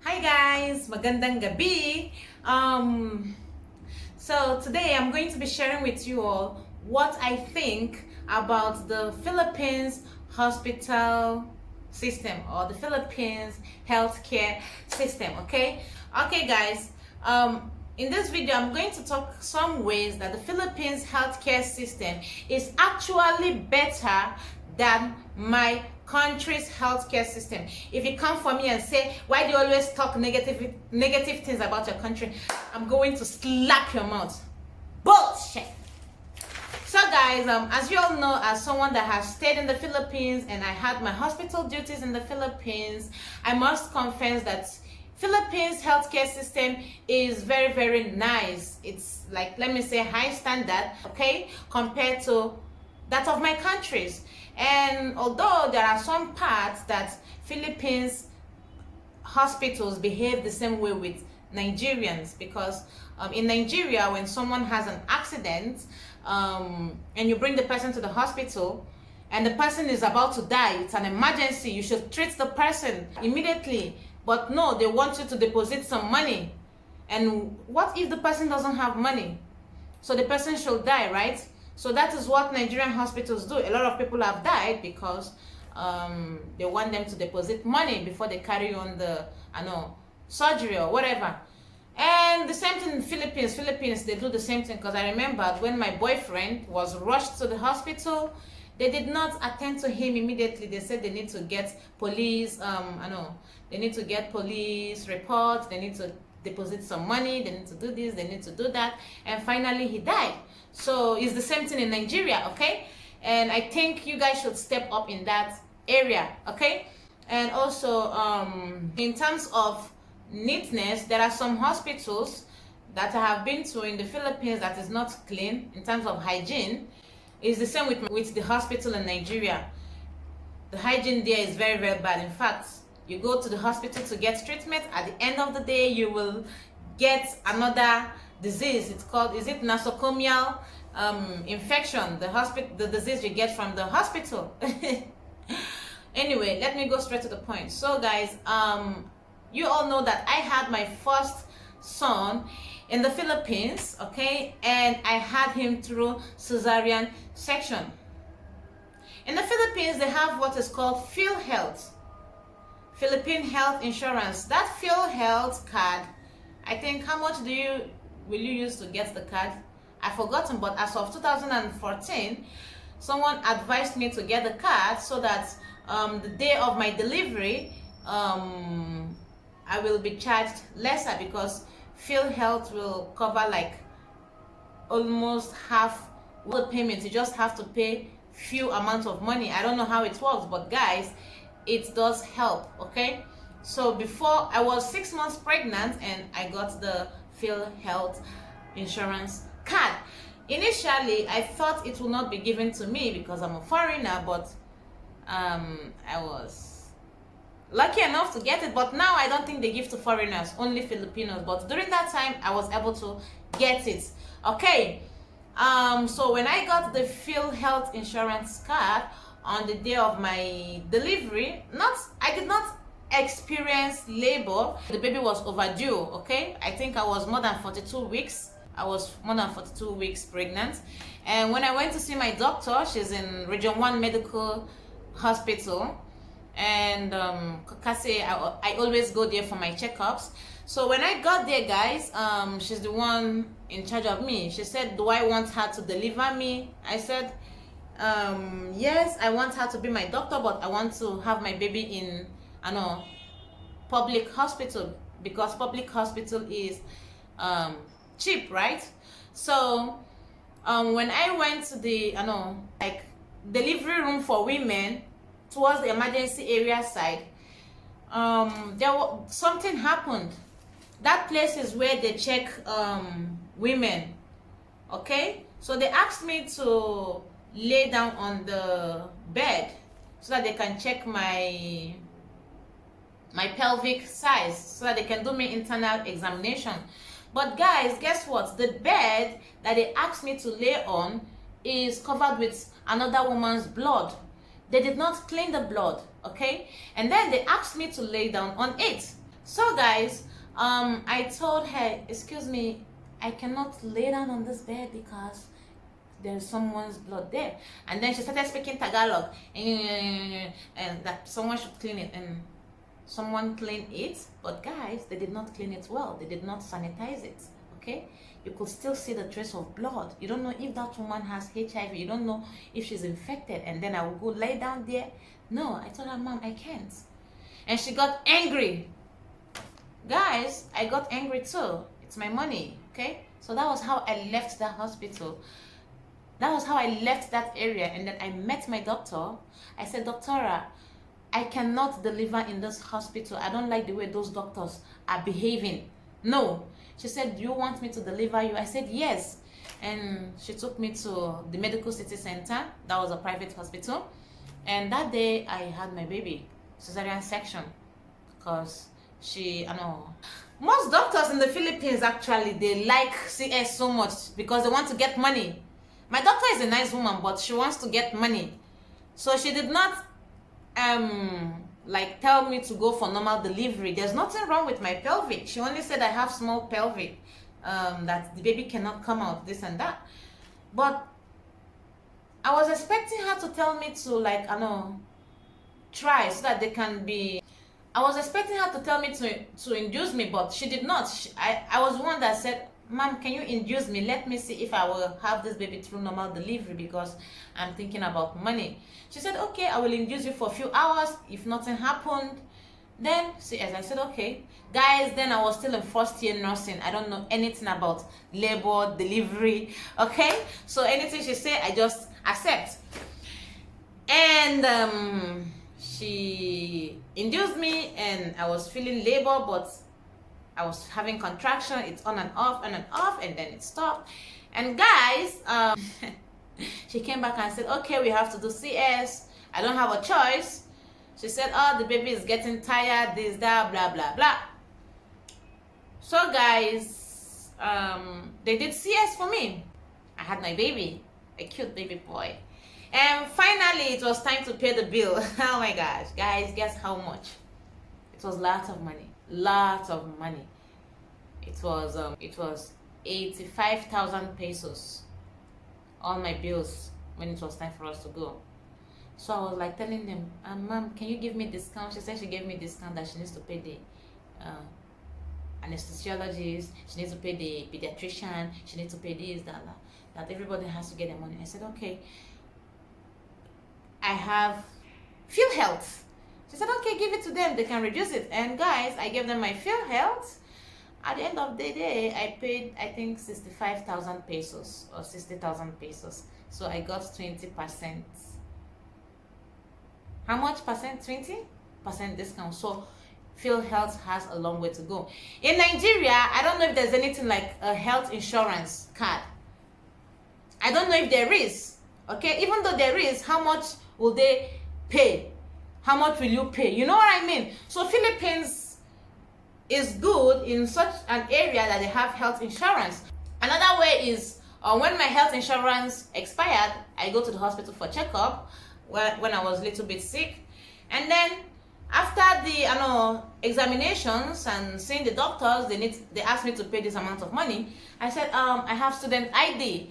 Hi guys, magandang gabi. So today I'm going to be sharing with you all what I think about the Philippines hospital system or the Philippines healthcare system. Okay guys. In this video I'm going to talk some ways that the Philippines healthcare system is actually better than my country's healthcare system. If you come for me and say, why do you always talk negative things about your country, I'm going to slap your mouth. Bullshit. So guys, as you all know, as someone that has stayed in the Philippines and I had my hospital duties in the Philippines, I must confess that Philippines healthcare system is very, very nice. It's like, let me say, high standard, okay, compared to that of my countries. And although there are some parts that Philippines hospitals behave the same way with Nigerians, because in Nigeria, when someone has an accident and you bring the person to the hospital and the person is about to die, it's an emergency, you should treat the person immediately. But no, they want you to deposit some money. And what if the person doesn't have money? So the person should die, right? So that is what Nigerian hospitals do. A lot of people have died because they want them to deposit money before they carry on the surgery or whatever. And the same thing in Philippines. They do the same thing, because I remembered when my boyfriend was rushed to the hospital, they did not attend to him immediately. They said they need to get police, they need to get police reports, they need to deposit some money, they need to do this, they need to do that, and finally he died. So it's the same thing in Nigeria, okay? And I think you guys should step up in that area, okay? And also, in terms of neatness, there are some hospitals that I have been to in the Philippines that is not clean in terms of hygiene. It's the same with the hospital in Nigeria. The hygiene there is very, very bad. In fact, you go to the hospital to get treatment, at the end of the day, you will get another disease. It's called, is it nosocomial infection, the disease you get from the hospital. Anyway, let me go straight to the point. So guys, you all know that I had my first son in the Philippines, okay, and I had him through cesarean section. In the Philippines, they have what is called PhilHealth, Philippine Health Insurance. That PhilHealth card, I think, how much will you use to get the card? I've forgotten, but as of 2014, someone advised me to get the card so that the day of my delivery, I will be charged lesser, because PhilHealth will cover like almost half the payment. You just have to pay few amounts of money. I don't know how it works, but guys, it does help, okay? So before, I was 6 months pregnant and I got the PhilHealth insurance card. Initially, I thought it would not be given to me because I'm a foreigner, but I was lucky enough to get it. But now I don't think they give to foreigners, only Filipinos. But during that time, I was able to get it, okay? So when I got the PhilHealth insurance card on the day of my delivery, I did not experience labor. The baby was overdue, okay? I think I was more than 42 weeks. I was more than 42 weeks pregnant. And when I went to see my doctor, she's in Region 1 Medical Hospital. And I always go there for my checkups. So when I got there, guys, she's the one in charge of me. She said, do I want her to deliver me? I said, yes, I want her to be my doctor, but I want to have my baby in public hospital, because public hospital is cheap, right? So when I went to the like delivery room for women towards the emergency area side, something happened. That place is where they check women, okay? So they asked me to lay down on the bed so that they can check my pelvic size, so that they can do me internal examination. But guys, guess what? The bed that they asked me to lay on is covered with another woman's blood. They did not clean the blood, okay? And then they asked me to lay down on it. So guys, I told her, excuse me, I cannot lay down on this bed because there's someone's blood there. And then she started speaking Tagalog, and that someone should clean it, and someone cleaned it. But guys, they did not clean it well. They did not sanitize it. Okay, you could still see the trace of blood. You don't know if that woman has HIV. You don't know if she's infected. And then I will go lay down there. No, I told her, Mom, I can't. And she got angry. Guys, I got angry too. It's my money. Okay, so that was how I left that hospital. That was how I left that area. And then I met my doctor. I said, Doctora, I cannot deliver in this hospital. I don't like the way those doctors are behaving. No. She said, do you want me to deliver you? I said, yes. And she took me to the Medical City Center. That was a private hospital. And that day I had my baby, cesarean section, because most doctors in the Philippines, actually, they like CS so much because they want to get money. My doctor is a nice woman, but she wants to get money. So she did not like tell me to go for normal delivery. There's nothing wrong with my pelvic. She only said I have small pelvic, that the baby cannot come out, this and that. But I was expecting her to tell me to, like, try so that they can be. I was expecting her to tell me to induce me, but she did not. I was the one that said, Mom, can you induce me? Let me see if I will have this baby through normal delivery because I'm thinking about money. She said, okay, I will induce you for a few hours. If nothing happened, then, see, as I said, okay. Guys, then I was still in first year nursing. I don't know anything about labor, delivery, okay? So anything she said, I just accept. And she induced me and I was feeling labor, but I was having contraction. It's on and off, and then it stopped. And guys, she came back and said, okay, we have to do CS. I don't have a choice. She said, oh, the baby is getting tired, this, that, blah, blah, blah. So guys, they did CS for me. I had my baby, a cute baby boy. And finally, it was time to pay the bill. Oh my gosh, guys, guess how much? It was lots of money. Lots of money. It was 85,000 pesos. All my bills when it was time for us to go. So I was like telling them, Mom, can you give me discount? She said she gave me discount that she needs to pay the anesthesiologist, she needs to pay the pediatrician, she needs to pay this, that everybody has to get their money. I said, okay. I have field health. She said, okay, give it to them. They can reduce it. And guys, I gave them my field health. At the end of the day, I paid, I think, 65,000 pesos or 60,000 pesos. So I got 20%. How much percent? 20% discount. So field health has a long way to go. In Nigeria, I don't know if there's anything like a health insurance card. I don't know if there is. Okay, even though there is, how much will they pay? How much will you pay? You know what I mean? So Philippines is good in such an area that they have health insurance. Another way is when my health insurance expired, I go to the hospital for checkup when I was a little bit sick. And then after the examinations and seeing the doctors, they asked me to pay this amount of money. I said, I have student ID.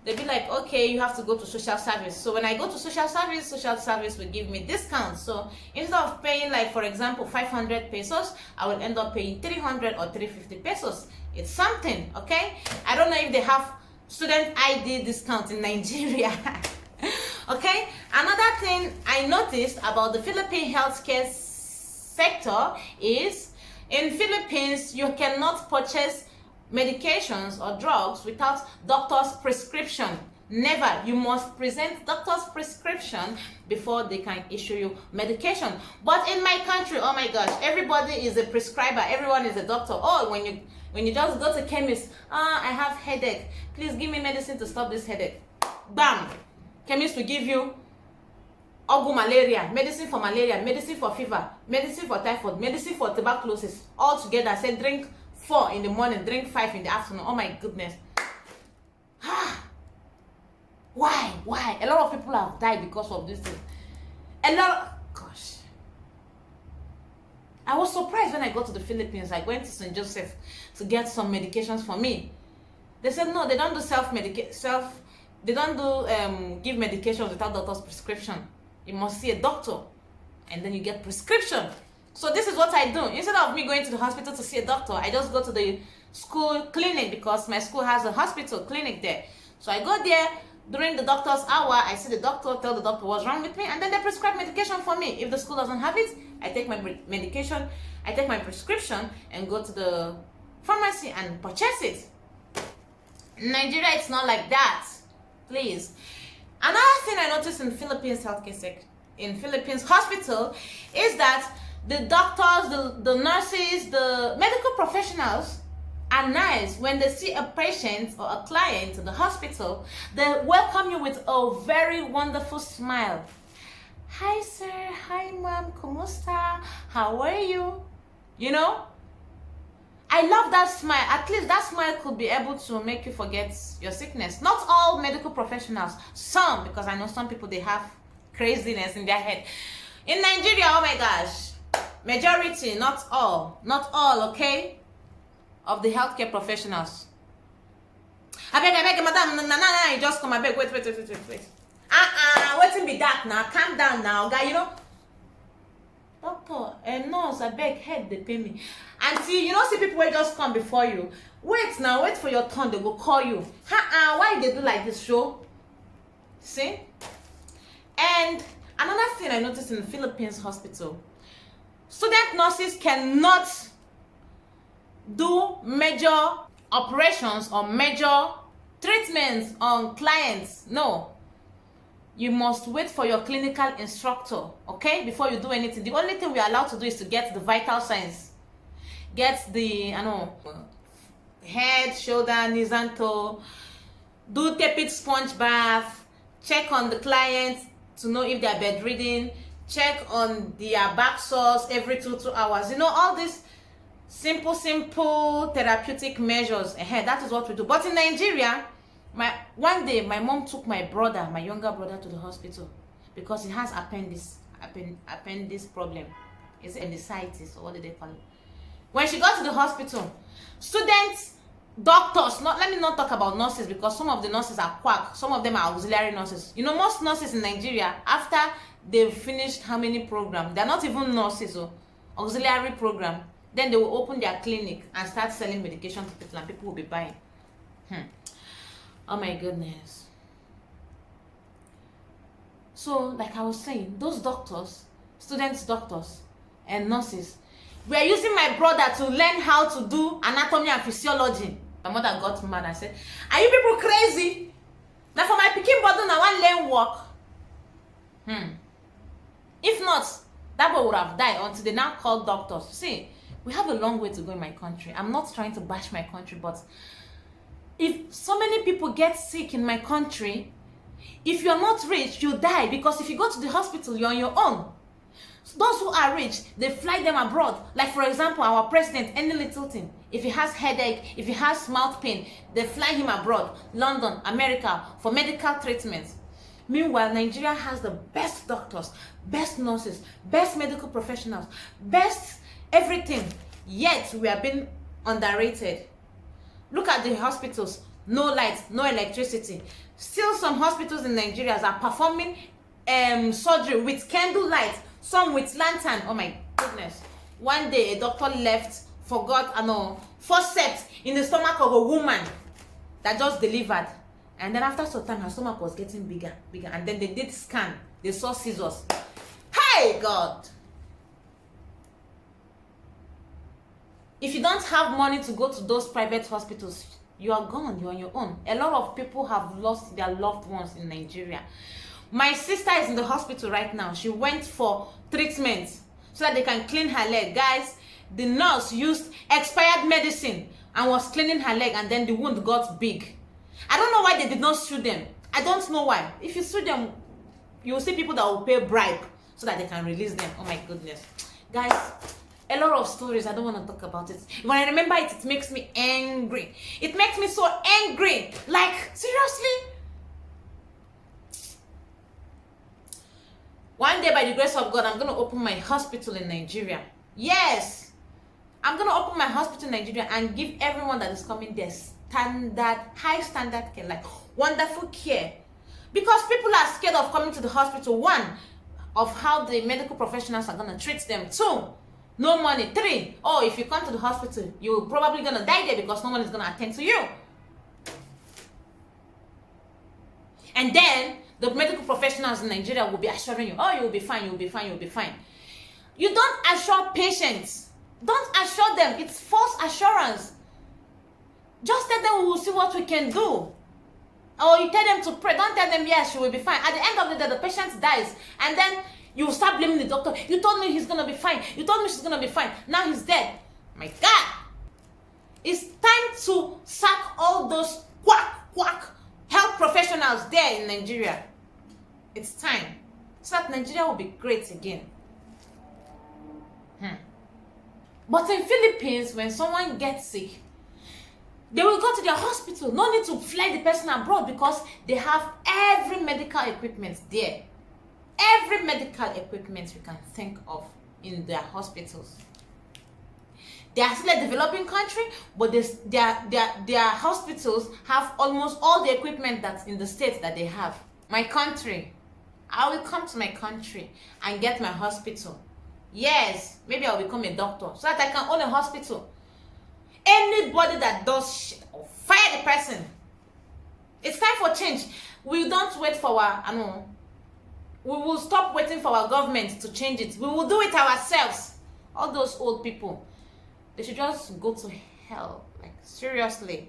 They'd be like, okay, you have to go to social service. So when I go to social service will give me discounts. So instead of paying, like, for example, 500 pesos, I will end up paying 300 or 350 pesos. It's something, okay? I don't know if they have student ID discount in Nigeria. Okay? Another thing I noticed about the Philippine healthcare sector is in Philippines, you cannot purchase medications or drugs without doctor's prescription. Never. You must present doctor's prescription before they can issue you medication. But in my country, oh my gosh, everybody is a prescriber. Everyone is a doctor. Oh, when you just go to chemist, I have headache. Please give me medicine to stop this headache. Bam! Chemist will give you ogu malaria, medicine for malaria, medicine for fever, medicine for typhoid, medicine for tuberculosis. All together, say drink 4 in the morning, drink 5 in the afternoon. Oh my goodness. Why? A lot of people have died because of this thing. Gosh. I was surprised when I got to the Philippines. I went to St. Joseph to get some medications for me. They said no, they don't do they don't do give medications without doctor's prescription. You must see a doctor and then you get prescription. So this is what I do. Instead of me going to the hospital to see a doctor, I just go to the school clinic because my school has a hospital clinic there. So I go there during the doctor's hour. I see the doctor, tell the doctor what's wrong with me, and then they prescribe medication for me. If the school doesn't have it, I take my medication, I take my prescription and go to the pharmacy and purchase it. In Nigeria, it's not like that. Please. Another thing I noticed in Philippines healthcare in Philippines hospital is that the doctors, the nurses, the medical professionals are nice. When they see a patient or a client in the hospital, they welcome you with a very wonderful smile. Hi sir, hi ma'am, kumusta? How are you? You know? I love that smile. At least that smile could be able to make you forget your sickness. Not all medical professionals, some, because I know some people, they have craziness in their head. In Nigeria, oh my gosh, majority, not all, okay, of the healthcare professionals. I beg, madam, no, you just come, I beg, wait. Waiting be that now, calm down now, guy, you know. Doctor, nurse, I beg, head, they pay me. Until you don't see people will just come before you. Wait now, wait for your turn, they will call you. Why they do like this show? See? And another thing I noticed in the Philippines hospital, student nurses cannot do major operations or major treatments on clients. No. You must wait for your clinical instructor, okay, before you do anything. The only thing we are allowed to do is to get the vital signs. Get the, head, shoulder, knees and toe. Do tepid sponge bath. Check on the client to know if they are bedridden. Check on their back sores every 2 hours. You know, all these simple therapeutic measures. That is what we do. But in Nigeria, one day my mom took my younger brother, to the hospital because he has appendix problem. It's appendicitis, or what do they call it? When she got to the hospital, students, doctors, let me not talk about nurses because some of the nurses are quack, some of them are auxiliary nurses. You know, most nurses in Nigeria, after they've finished how many programs, they're not even nurses or auxiliary program, then they will open their clinic and start selling medication to people and people will be buying. Oh my goodness. So, like I was saying, those doctors, doctors and nurses, we are using my brother to learn how to do anatomy and physiology. My mother got mad and said, are you people crazy? Now for my pikin body, I want learn work. If not, that boy would have died until they now call doctors. See, we have a long way to go in my country. I'm not trying to bash my country, but if so many people get sick in my country, if you're not rich, you die, because if you go to the hospital, you're on your own. So those who are rich, they fly them abroad. Like for example, our president, any little thing, if he has headache, if he has mouth pain, they fly him abroad, London, America, for medical treatment. Meanwhile, Nigeria has the best doctors, best nurses, best medical professionals, best everything, yet we are being underrated. Look at the hospitals, no lights, no electricity. Still some hospitals in Nigeria are performing surgery with candle light, some with lantern. Oh my goodness. One day a doctor forgot forceps in the stomach of a woman that just delivered, and then after some time her stomach was getting bigger, and then they did scan, they saw scissors. Hey God! If you don't have money to go to those private hospitals, you are gone, you're on your own. A lot of people have lost their loved ones in Nigeria. My sister is in the hospital right now. She went for treatment so that they can clean her leg. Guys, the nurse used expired medicine and was cleaning her leg, and then the wound got big. I don't know why they did not sue them. I don't know why. If you sue them, you will see people that will pay bribe so that they can release them. Oh my goodness. Guys, a lot of stories. I don't want to talk about it. When I remember it, it makes me angry. It makes me so angry. Like, seriously? One day, by the grace of God, I'm going to open my hospital in Nigeria. Yes, I'm gonna open my hospital in Nigeria and give everyone that is coming there high standard care, like wonderful care. Because people are scared of coming to the hospital. One, of how the medical professionals are gonna treat them. Two, no money. Three, oh, if you come to the hospital, you're probably gonna die there because no one is gonna attend to you. And then the medical professionals in Nigeria will be assuring you, oh, you will be fine, you will be fine, you will be fine. You don't assure patients. Don't assure them. It's false assurance. Just tell them we will see what we can do. Or you tell them to pray. Don't tell them, yes, you will be fine. At the end of the day, the patient dies. And then you start blaming the doctor. You told me he's going to be fine. You told me she's going to be fine. Now he's dead. My God. It's time to sack all those quack health professionals there in Nigeria. It's time. So that Nigeria will be great again. But in Philippines, when someone gets sick, they will go to their hospital. No need to fly the person abroad because they have every medical equipment there. Every medical equipment you can think of in their hospitals. They are still a developing country, but their hospitals have almost all the equipment that's in the states that they have. My country, I will come to my country and get my hospital. Yes, maybe I'll become a doctor so that I can own a hospital. Anybody that does shit, or fire the person. It's time for change. We don't wait for we will stop waiting for our government to change it. We will do it ourselves. All those old people, they should just go to hell. Like, seriously.